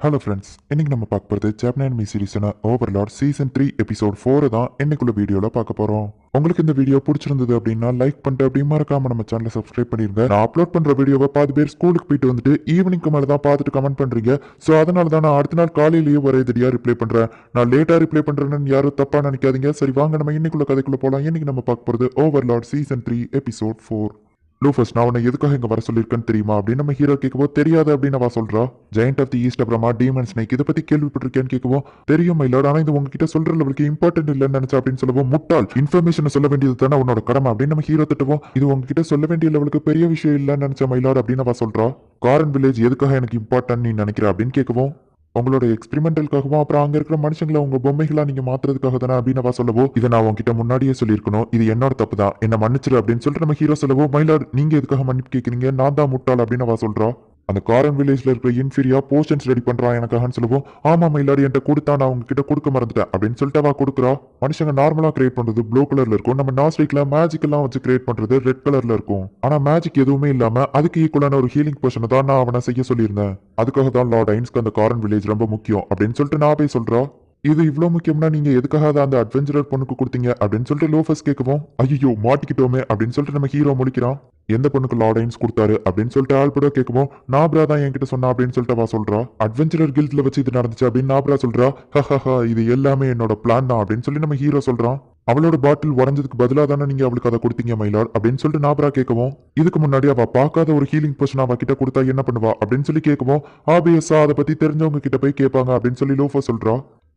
Hello friends, இன்னைக்கு நம்ம பார்க்க போகிறது ஜாப்பனி அனிமி சீரிஸான ஓவர்லார்ட் சீசன் 3 எபிசோட் 4 தான் இன்னைக்குள்ள வீடியோவில் பார்க்க போகிறோம். உங்களுக்கு இந்த வீடியோ பிடிச்சிருந்தது அப்படின்னா லைக் பண்ணிட்டு அப்படியே மறக்காம நம்ம சேனலை சப்ஸ்கிரைப் பண்ணிருங்க. நான் அப்லோட் பண்ணுற வீடியோவை பாதி பேர் ஸ்கூலுக்கு போயிட்டு வந்துட்டு ஈவினிங்க்கு மேலே தான் பார்த்துட்டு கமெண்ட் பண்ணுறீங்க. ஸோ அதனால தான் நான் அடுத்த நாள் காலையிலேயே ஒரே தடியாக ரிப்ளை பண்ணுறேன். நான் லேட்டாக ரிப்ளை பண்ணுறேன்னு யாரும் தப்பாக நினைக்காதீங்க. சரி வாங்க நம்ம இன்னைக்குள்ள கதைக்குள்ள போகலாம். இன்னைக்கு நம்ம பார்க்க போகிறது ஓவர்லார்ட் சீசன் 3 எபிசோட் 4. லூஃபஸ், நான் உன்னை எதுக்காக இங்க வர சொல்லியிருக்கேன்னு தெரியுமா அப்படின்னு நம்ம ஹீரோ கேட்கவும், தெரியாது அப்படின்னு அவ சொல்றா. ஜெயண்ட் ஆஃப் தி ஈஸ்ட் அப்புறமா டீமன் ஸ்னேக் இதை பத்தி கேள்விப்பட்டிருக்கேன்னு கேட்கவும், தெரியும் மயிலாட், ஆனா இது உங்ககிட்ட சொல்ற லெவலுக்கு இம்பார்ட்டன்ட் இல்லைன்னு நினைச்சா அப்படின்னு சொல்லவும், முட்டாள், இன்ஃபர்மேஷன் சொல்ல வேண்டியது தானே உன்னோட கடமை அப்படின்னு நம்ம ஹீரோ திட்டுவோம். இது உங்ககிட்ட சொல்ல வேண்டிய லெவலுக்கு பெரிய விஷயம் இல்லைன்னு நினைச்ச மயிலாட் அப்படின்னு அவ சொல்றா. காரன் வில்லேஜ் எதுக்காக எனக்கு இம்பார்ட்டன் நீ நினைக்கிற அப்படின்னு கேட்கவும், உங்களோட எக்ஸ்பெரிமெண்டலுக்காகவும் அப்புறம் அங்க இருக்கிற மனுஷங்களை உங்க பொம்மைகளா நீங்க மாத்துறதுக்காக தானே அப்படின்னு சொல்லவோ, இதை நான் உங்ககிட்ட முன்னாடியே சொல்லியிருக்கணும், இது என்னோட தப்பு தான், என்ன மன்னிச்சிரு அப்படின்னு சொல்லிட்டு நம்ம ஹீரோ சொல்லவோ, மயிலாட் நீங்க எதுக்காக மன்னிப்பு கேட்குறீங்க, நான் தான் முட்டாள் அப்படின்னு சொல்றா. அந்த காரன் வில்லேஜ்ல இருக்கிற இன்ஃபீரியா போர்ஷன்ஸ் ரெடி பண்றான் எனக்காகன்னு சொல்லுவோம். ஆமா மயிலாடி, என்கிட்ட கொடுத்தா நான் உங்ககிட்ட கொடுக்க மறந்துட்டேன் அப்படின்னு சொல்லிட்டு அவ கொடுக்குறா. மனுஷங்க நார்மலா கிரியேட் பண்றது ப்ளூ கலர்ல இருக்கும், நம்ம நாஸ்டிக்ல மேஜிக் எல்லாம் வச்சு கிரியேட் பண்றது ரெட் கலர்ல இருக்கும். ஆனா மேஜிக் எதுவுமே இல்லாம அதுக்கு ஈக்குவலான ஒரு ஹீலிங் போர்ஷனை தான் நான் அவனை செய்ய சொல்லியிருந்தேன். அதுக்காக தான் லார்ட் ஐன்ஸ்க்கு அந்த காரன் வில்லேஜ் ரொம்ப முக்கியம் அப்படின்னு சொல்லிட்டு நான் போய் சொல்றா. இது இவ்வளவு முக்கியம்னா நீங்க எதுக்காக அந்த அட்வென்ச்சரர் பொண்ணுக்கு கொடுத்தீங்க அப்படின்னு சொல்லிட்டு லோஃபஸ் கேட்கவும், ஐயோ மாட்டிக்கிட்டோமே அப்படின்னு சொல்லிட்டு நம்ம ஹீரோ முடிக்கிறான். எந்த பொண்ணுக்கு லார்ட் ஐன்ஸ் கொடுத்தாரு அப்படின்னு சொல்லிட்டு ஆல்பர்டோ கேட்கவும், நாப்ரா தான் என்கிட்ட சொன்னா அப்படின்னு சொல்லிட்டு அவ சொல்றா. அட்வென்ச்சரர் கில்ட்ல வச்சு இது நடந்துச்சு அப்படின்னு நாப்ரா சொல்றா. ஹஹஹா, இது எல்லாமே என்னோட பிளான் தான் அப்படின்னு சொல்லி நம்ம ஹீரோ சொல்றான். அவளோட பாட்டில் உடஞ்சதுக்கு பதிலாக தானே நீங்க அவளுக்கு அதை கொடுத்தீங்க மயிலார் அப்படின்னு சொல்லிட்டு நாப்ரா கேட்கவும், இதுக்கு முன்னாடி அவ பார்க்காத ஒரு ஹீலிங் பர்சன் அவ கிட்ட கொடுத்தா என்ன பண்ணுவா அப்படின்னு சொல்லி கேட்கவும், ஆபியஸா அதை பத்தி தெரிஞ்சவங்க கிட்ட போய் கேட்பாங்க அப்படின்னு சொல்லி லோஃபோ சொல்றா.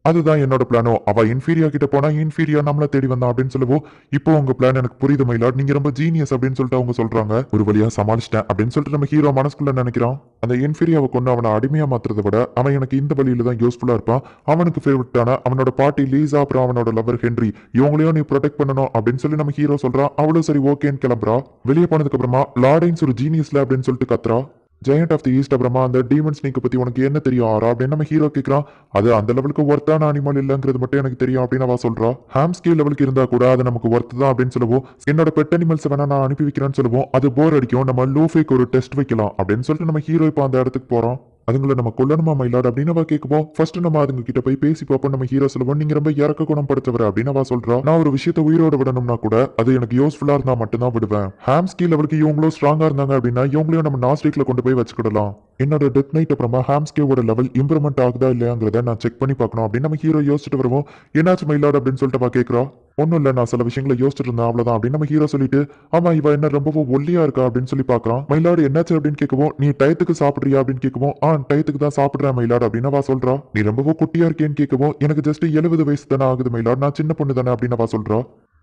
அதுதான் என்னோட பிளானோ, அவ இன்ஃபீரியா கிட்ட போனா இன்ஃபீரியா நம்மள தேடி வந்தான் அப்படின்னு சொல்லவும், இப்போ உங்க பிளான் எனக்கு புரியுது மயிலாட், நீங்க ரொம்ப ஜீனியஸ் அப்படின்னு சொல்லிட்டு அவங்க சொல்றாங்க. ஒரு வழியா சமாளிச்சிட்டேன் அப்படின்னு சொல்லிட்டு நம்ம ஹீரோ மனசுக்குள்ள நினைக்கிறான். அந்த இன்ஃபீரியாவை கொண்டு அவனை அடிமையா மாத்துறதை விட அவன் எனக்கு இந்த வழியில தான் யூஸ்ஃபுல்லா இருப்பான். அவனுக்கு ஃபேவரட்டான அவனோட பாட்டி லீசா அப்புறம் அவனோட லவர் ஹென்றி இவங்களையும் நீ ப்ரொடெக்ட் பண்ணணும் அப்படின்னு சொல்லி நம்ம ஹீரோ சொல்றான். அவ்வளவு சரி ஓகேன்னு கிளம்புறா. வெளியே போனதுக்கு அப்புறமா லார்டைன்ஸ் ஒரு ஜீனியஸ்ல அப்படின்னு சொல்லிட்டு கத்துறா. ஜெயண்ட் ஆஃப் தி ஈஸ்ட் அப்புறமா அந்த டீமன் ஸ்னேக் பத்தி உனக்கு என்ன தெரியும் ஆரா அப்படின்னு நம்ம ஹீரோ கேட்கறான். அது அந்த லெவலுக்கு ஒர்த்தான அனிமல் இல்லங்கிறது மட்டும் எனக்கு தெரியும் அப்படின்னு அவ சொல்றா. ஹாம்ஸ்கே லெவலுக்கு இருந்தா கூட அது நமக்கு ஒர்த்து தான் அப்படின்னு சொல்லுவோம். என்னோட பெட் அனிமல்ஸ் வேணா நான் அனுப்பி வைக்கிறேன்னு சொல்லுவோம். அது போர் அடிக்கும், நம்ம லூஃபேக்கு ஒரு டெஸ்ட் வைக்கலாம் அப்படின்னு சொல்லிட்டு நம்ம ஹீரோ இப்போ அந்த இடத்துக்கு போறோம். அதுங்களை நம்ம கொல்லணுமா மயிலாட் அப்படின்னு அவ கேட்குவோம். ஃபர்ஸ்ட் நம்ம அதுங்க கிட்ட போய் பேசி பார்ப்போம். நம்ம ஹீரோ சொல்லுவோம், நீங்க ரொம்ப இறக்க குணம் படுத்தவர் அப்படின்னு அவ சொல்றா. நான் ஒரு விஷயத்த உயிரோட விடணும்னா கூட அது எனக்கு யூஸ்ஃபுல்லா இருந்தா மட்டும்தான் விடுவேன். ஹாம்ஸ்கி லெவலுக்கு இவங்களும் ஸ்ட்ராங்கா இருந்தாங்க அப்படின்னா இவங்களையும் நம்ம நாஸ்டிக்ல கொண்டு போய் வச்சுக்கிடலாம். என்னோட டெத் நைட் அப்புறமா ஹாம்ஸ்கேவோட லெவல் இம்ப்ரூவ்மெண்ட் ஆகுதா இல்லையாங்கிறத நான் செக் பண்ணி பார்க்கணும் அப்படின்னு நம்ம ஹீரோ யோசிச்சுட்டு வருவோம். என்னாச்சு மயிலாட் அப்படின்னு சொல்லிட்டு அவ கேட்கறா. ஒன்னும் இல்ல, நான் சில விஷயங்களை யோசிச்சுட்டு இருந்தேன் அவ்வளவுதான் அப்படின்னு நம்ம ஹீரோ சொல்லிட்டு, ஆமா இவ என்ன ரொம்பவும் ஒல்லியா இருக்கா அப்படின்னு சொல்லி பாக்குறான். மயிலாடு என்னாச்சு அப்படின்னு கேட்கவும், நீ டயத்துக்கு சாப்பிடுறியா அப்படின்னு கேட்கவும், டயத்துக்கு தான் சாப்பிடுறேன் மயிலாடு அப்படின்னு அவ சொல்றா. நீ ரொம்பவும் குட்டியா இருக்கேன்னு கேட்கவும், எனக்கு ஜஸ்ட் 70 வயசு தானே ஆகுது மயிலாடு, நான் சின்ன பொண்ணு தானே அப்படின்னு அவ சொல்றா.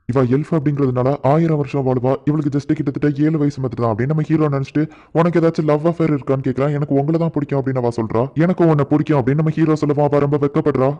இவ எல்ஃப் அப்படிங்கிறதுனால 1000 வருஷம் வாழ்வா, இவளுக்கு ஜஸ்ட் கிட்டத்தட்ட 7 வயசு மட்டும் தான் அப்படின்னு நம்ம ஹீரோ நினைச்சிட்டு, உனக்கு ஏதாச்சும் லவ் அஃபேர் இருக்கான்னு கேட்கறான். எனக்கு உங்களை தான் பிடிக்கும் அப்படின்னு அவ சொல்றா. எனக்கும் உன்னை பிடிக்கும் அப்படின்னு நம்ம ஹீரோ சொல்லவும் அவ ரொம்ப வெக்கப்படுறா.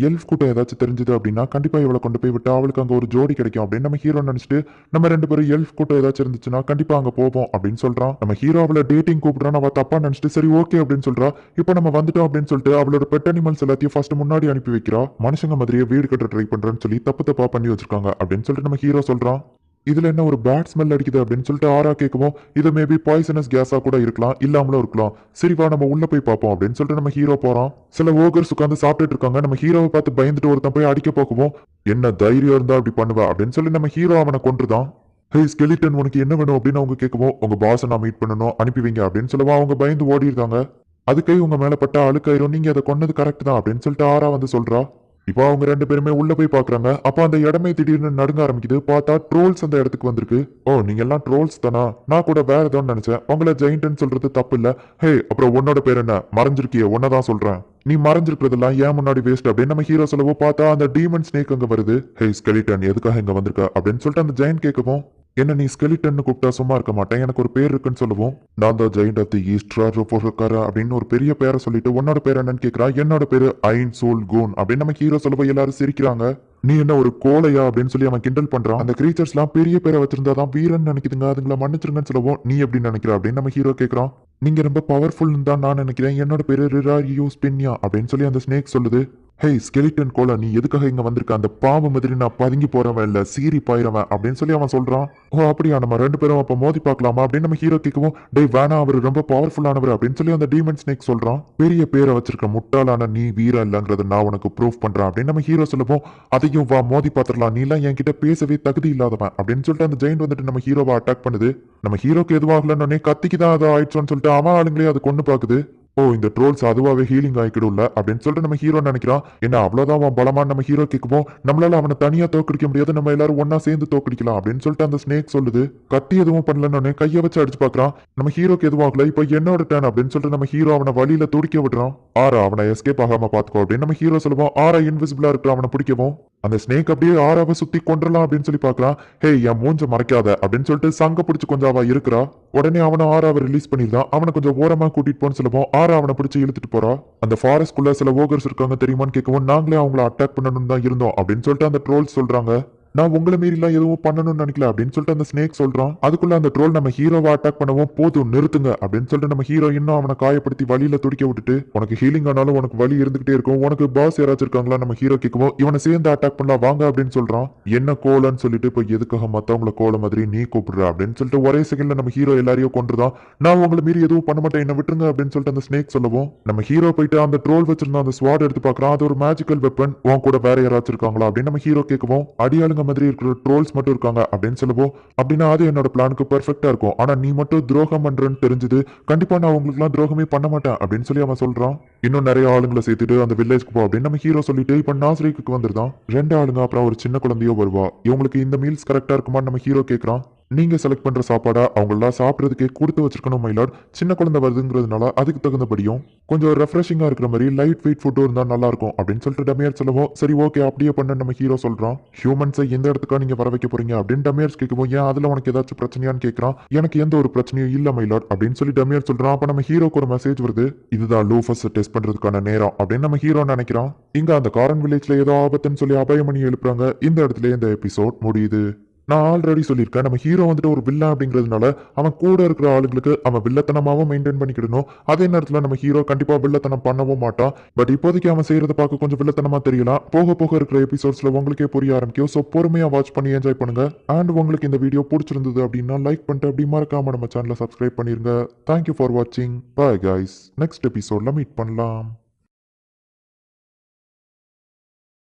எல்ஃப் கூட்டம் ஏதாச்சும் தெரிஞ்சது அப்படின்னா கண்டிப்பா இவளை கொண்டு போய் விட்டு அவளுக்கு அங்க ஒரு ஜோடி கிடைக்கும் அப்படின்னு நம்ம ஹீரோ நினைச்சிட்டு, நம்ம 2 பேரும் எல்ஃப் கூட்டம் ஏதாச்சும் இருந்துச்சுன்னா கண்டிப்பா அங்க போவோம் அப்படின்னு சொல்றான். நம்ம ஹீரோ அவளை டேட்டிங் கூப்பிடுறான். அவ தப்பா நினைச்சிட்டு சரி ஓகே அப்படின்னு சொல்றா. இப்போ நம்ம வந்துட்டோம் அப்படின்னு சொல்லிட்டு அவளோட பெட் அனிமல்ஸ் எல்லாத்தையும் ஃபர்ஸ்ட் முன்னாடி அனுப்பி வைக்கிறா. மனுஷங்க மாதிரியே வீடு கட்ட ட்ரை பண்றேன்னு சொல்லி தப்பு தப்பா பண்ணி வச்சிருக்காங்க அப்படின்னு சொல்லிட்டு நம்ம ஹீரோ சொல்றான். இதுல என்ன ஒரு பேட் ஸ்மெல் அடிக்குது அப்படின்னு சொல்லிட்டு ஆரா கேட்கவும், இது மேபி பாய்சனஸ் கேஸா கூட இருக்கலாம், இல்லாமலும் இருக்கலாம். சரிவா நம்ம உள்ள போய் பார்ப்போம் அப்படின்னு சொல்லிட்டு நம்ம ஹீரோ போறோம். சில ஓகர்ஸ் உட்காந்து சாப்பிட்டுட்டு இருக்காங்க. நம்ம ஹீரோவை பார்த்து பயந்துட்டு ஒருத்தன் போய் அடிக்க போகவும், என்ன தைரியம் இருந்தா அப்படி பண்ணுவா அப்படின்னு சொல்லி நம்ம ஹீரோ அவனை கொன்றுதான். ஹே ஸ்கெலிட்டன், உனக்கு என்ன வேணும் அப்படின்னு அவங்க கேட்கவும், உங்க பாஸை நான் மீட் பண்ணணும், அனுப்பி வைங்க அப்படின்னு சொல்லவும் அவங்க பயந்து ஓடி இருக்காங்க. அதுக்கே உங்க மேல பட்ட அழுக்காயிரும், நீங்க அதை கொன்னது கரெக்ட் தான் அப்படின்னு சொல்லிட்டு ஆரா வந்து சொல்றா. இப்போ அவங்க 2 பேருமே உள்ள போய் பாக்குறாங்க. அப்ப அந்த இடமே திடீர்னு நடுங்க ஆரம்பிக்குது. பார்த்தா ட்ரோல்ஸ் அந்த இடத்துக்கு வந்திருக்கு. ஓ, நீங்க எல்லாம் ட்ரோல்ஸ் தானா? நான் கூட வேற ஏதோ நினைச்சேன். உங்களை ஜெயிண்ட்னு சொல்றது தப்பு இல்ல. ஹே, அப்புறம் உன்னோட பேர் என்ன? மறைஞ்சிருக்கிய உன்னதான் சொல்றேன். நீ மறைஞ்சிருக்கிறதெல்லாம் ஏன் முன்னாடி வேஸ்ட் அப்படின்னு நம்ம ஹீரோ சொல்லவோ, பார்த்தா அந்த டீமன் ஸ்னேக் அங்க வருது. ஹே ஸ்கெலிட்டன், எதுக்காக இங்க வந்திருக்க அப்படின்னு சொல்லிட்டு அந்த ஜெயிண்ட் கேட்கவும், என்ன நீ ஸ்கெலிட்டன் கூப்பிட்டா சும்மா இருக்க மாட்டேன், எனக்கு ஒரு பேர் இருக்குன்னு சொல்லுவோம். நான் தான் ஜெயிண்ட் ஆஃப் தி ஈஸ்ட்ரா ரோபோக்காரா அப்படின்னு ஒரு பெரிய பேரை சொல்லிட்டு, உன்னோட பேர் என்னன்னு கேட்கறா. என்னோட பேரு ஐன் சோல் கூன் அப்படின்னு நம்ம ஹீரோ சொல்லவோ எல்லாரும் சிரிக்கிறாங்க. நீ என்ன ஒரு கோலையா அப்படின்னு சொல்லி அவன் கிண்டல் பண்றான். அந்த கிரீச்சர்ஸ் எல்லாம் பெரிய பேரை வச்சிருந்தாதான் வீரன் நினைக்குதுங்க, அதுங்களை மன்னிச்சிருங்கன்னு சொல்லுவோம். நீ எப்படி நினைக்கிற அப்படின்னு நம்ம ஹீரோ கேட்கறான். நீங்க ரொம்ப பவர்ஃபுல் தான் நான் நினைக்கிறேன், என்னோட பேரு ரிராரியோ ஸ்பின்யா அப்படின்னு சொல்லி அந்த ஸ்னேக் சொல்லுது. ஹேய் ஸ்கெலிட்டன் கோலா, நீ எதுக்காக இங்க வந்திருக்க? அந்த பாம்பு மாதிரி நான் பதுங்கி போறவன் இல்ல, சீறி பாயிரவன் அப்படின்னு சொல்லி அவன் சொல்றான். ஓ அப்படியா, நம்ம ரெண்டு பேரும் அப்ப மோதி பார்க்கலாமா அப்படின்னு நம்ம ஹீரோ கேட்கவும், டேய் வேணா, அவர் ரொம்ப பவர்ஃபுல்லானவர் அப்படின்னு சொல்லி அந்த டீமன் ஸ்னேக் சொல்றான். பெரிய பேரை வச்சிருக்க முட்டாளான நீ வீரா இல்லங்கிறத நான் உனக்கு ப்ரூவ் பண்றேன் அப்படின்னு நம்ம ஹீரோ சொல்லவும், அதையும் வா மோதி பார்த்துடலாம், நீ எல்லாம் என்கிட்ட பேசவே தகுதி இல்லாதவன் அப்படின்னு சொல்லிட்டு அந்த ஜெயிண்ட் வந்துட்டு நம்ம ஹீரோவை அட்டாக் பண்ணுது. நம்ம ஹீரோக்கு எதுவாகலன்னே கத்திக்கு தான் அதை ஆயிடுச்சோன்னு சொல்லிட்டு அவன் ஆளுங்களே அது கொண்டு பாக்குது. ஓ இந்த ட்ரோல்ஸ் அதுவாவே ஹீலிங் ஆகிக்கிடும்ல அப்படின்னு சொல்லிட்டு நம்ம ஹீரோ நினைக்கிறான். என்ன அவ்வளவுதான் அவன் பலமான நம்ம ஹீரோ கேட்கவும், நம்மளால அவனை தனியா தோக்கடிக்க முடியாது, நம்ம எல்லாரும் ஒன்னா சேர்ந்து தோக்கடிக்கலாம் அப்படின்னு சொல்லிட்டு அந்த ஸ்னேக் சொல்லுது. கத்தி எதுவும் பண்ணலன்னு கையை வச்சு அடிச்சு பாக்குறான். நம்ம ஹீரோக்கு எதுவும் ஆகல, இப்போ என்னோட டர்ன் அப்படின்னு சொல்லிட்டு நம்ம ஹீரோ அவனை வழியில துடிக்க விடுறான். ஆரா அவனை எஸ்கேப் ஆகாம பாத்துக்கோ அப்படின்னு நம்ம ஹீரோ சொல்லுவோம். ஆரா இன்விசிபிளா இருக்கிற அவனை பிடிக்கவும், அந்த ஸ்னேக் அப்படியே ஆராவை சுத்தி கொன்றலாம் அப்படின்னு சொல்லி பாக்குறான். ஹே என் மூஞ்ச மறைக்காத அப்படின்னு சொல்லிட்டு சங்க பிடிச்சு கொஞ்சம் அவ இருக்கிறா. உடனே அவனை ஆராவை ரிலீஸ் பண்ணிருந்தான். அவனை கொஞ்சம் ஓரமா கூட்டிட்டு போன்னு சொல்லுவோம். ஆரா அவனை பிடிச்சி இழுத்துட்டு போறா. அந்த ஃபாரஸ்ட்குள்ள சில ஓகர்ஸ் இருக்காங்க தெரியுமான்னு கேட்கவும், நாங்களே அவங்கள அட்டாக் பண்ணணும்னு தான் இருந்தோம் அப்படின்னு சொல்லிட்டு அந்த ட்ரோல்ஸ் சொல்றாங்க. நான் உங்களை மீறிலாம் எதுவும் பண்ணணும்னு நினைக்கல அப்படின்னு சொல்லிட்டு அந்த ஸ்னேக் சொல்றான். அதுக்குள்ள அந்த ட்ரோல் நம்ம ஹீரோவை அட்டாக் பண்ணவும், போதும் நிறுத்துங்க அப்படின்னு சொல்லிட்டு நம்ம ஹீரோ இன்னும் அவனை காயப்படுத்தி வழியில துடிக்க விட்டுட்டு, உனக்கு ஹீலிங் ஆனாலும் உனக்கு வலி இருந்துகிட்டே இருக்கும், உனக்கு பாஸ் யாராச்சும் இருக்காங்களா நம்ம ஹீரோ கேட்கவும், இவனை சேர்ந்து அட்டாக் பண்ணலாம் வாங்க அப்படின்னு சொல்றான். என்ன கோலன்னு சொல்லிட்டு இப்போ எதுக்காக மத்தவங்கள கோல மாதிரி நீ கூப்பிடுற அப்படின்னு சொல்லிட்டு ஒரே செகண்ட்ல நம்ம ஹீரோ எல்லாரையும் கொண்டுதான். நான் உங்களை மீறி எதுவும் பண்ண மாட்டேன், என்ன விட்டுருங்க அப்படின்னு சொல்லிட்டு அந்த ஸ்னேக் சொல்லவும், நம்ம ஹீரோ போயிட்டு அந்த ட்ரோல் வச்சிருந்த அந்த ஸ்வாட் எடுத்து பாக்குறான். அது ஒரு மேஜிக்கல் வெப்பன். உன் கூட வேற யாராச்சும் இருக்காங்களா அப்படின்னு நம்ம ஹீரோ கேட்கவும், அடியாளுங்க மாதிரி இருக்கிற ட்ரோல்ஸ் மட்டும் இருக்காங்க அப்படின்னு சொல்லுவோம். அப்படின்னா அது என்னோட பிளானுக்கு பெர்ஃபெக்ட்டா இருக்கும். ஆனா நீ மட்டும் துரோகம் பண்றன்னு தெரிஞ்சது, கண்டிப்பா நான் உங்களுக்கு எல்லாம் துரோகமே பண்ண மாட்டேன் அப்படின்னு சொல்லி அவன் சொல்றான். இன்னும் நிறைய ஆளுங்களை சேர்த்துட்டு அந்த வில்லேஜ்க்கு போ அப்படின்னு நம்ம ஹீரோ சொல்லிட்டு இப்ப நாசரேக்கு வந்துருதான். ரெண்டு ஆளுங்க அப்புறம் ஒரு சின்ன குழந்தையோ வருவா. இவங்களுக்கு இந்த மீல்ஸ் கரெக்டா இருக்குமான்னு நம்ம ஹீரோ கேட்கறான். நீங்க செலக்ட் பண்ற சாப்பாடா அவங்களெல்லாம் சாப்பிடறதுக்கே கொடுத்து வச்சிருக்கணும் மயிலாட். சின்ன குழந்தை வருதுங்கிறதுனால அதுக்கு தகுந்தபடியும் கொஞ்சம் ரெஃப்ரெஷிங்கா இருக்கிற மாதிரி லைட் வெயிட் ஃபுட்டும் இருந்தா நல்லா இருக்கும் அப்படின்னு சொல்லிட்டு டமியர் சொல்லவும், சரி ஓகே அப்படியே பண்ண நம்ம ஹீரோ சொல்றான். ஹியூமன்ஸை எந்த இடத்துக்கா நீங்க வர வைக்க போறீங்க அப்படின்னு டமியர்ஸ் கேட்கவும், ஏன் அதுல உனக்கு ஏதாச்சும் பிரச்சனையான்னு கேட்கறான். எனக்கு எந்த ஒரு பிரச்சனையும் இல்ல மயிலாட் அப்படின்னு சொல்லி டமியர் சொல்றான். அப்ப நம்ம ஹீரோக்கு ஒரு மெசேஜ் வருது. இதுதான் லூஃபஸ் டெஸ்ட் பண்றதுக்கான நேரம் அப்படின்னு நம்ம ஹீரோ நினைக்கிறான். இங்க அந்த காரன் வில்லேஜ்ல ஏதோ ஆபத்துன்னு சொல்லி அபயமணி எழுப்புறாங்க. இந்த இடத்துல இந்த எபிசோட் முடியுது. நான் ஆல்ரெடி சொல்லியிருக்கேன், நம்ம ஹீரோ வந்துட்டு ஒரு வில்லன் அப்படிங்கிறதுனால அவன் கூட இருக்கிற ஆளுங்களுக்கு அவன் வில்லத்தனமாவும் மெயின்டைன் பண்ணிக்கிடணும். அதே நேரத்தில் நம்ம ஹீரோ கண்டிப்பா வில்லத்தனம் பண்ணவும் மாட்டான். பட் இப்போதைக்கு அவன் செய்யறத பார்க்க கொஞ்சம் வில்லத்தனமா தெரியலாம். போக போக இருக்கிற எபிசோட்ஸ்ல உங்களுக்கே புரிய ஆரம்பிக்கும். ஸோ பொறுமையா வாட்ச் பண்ணி என்ஜாய் பண்ணுங்க. அண்ட் உங்களுக்கு இந்த வீடியோ பிடிச்சிருந்தது அப்படின்னா லைக் பண்ணிட்டு அப்படி மறக்காம நம்ம சேனலை சப்ஸ்கிரைப் பண்ணிருங்க. தேங்க்யூ ஃபார் வாட்சிங். Bye guys. நெக்ஸ்ட் எபிசோட்ல மீட் பண்ணலாம்.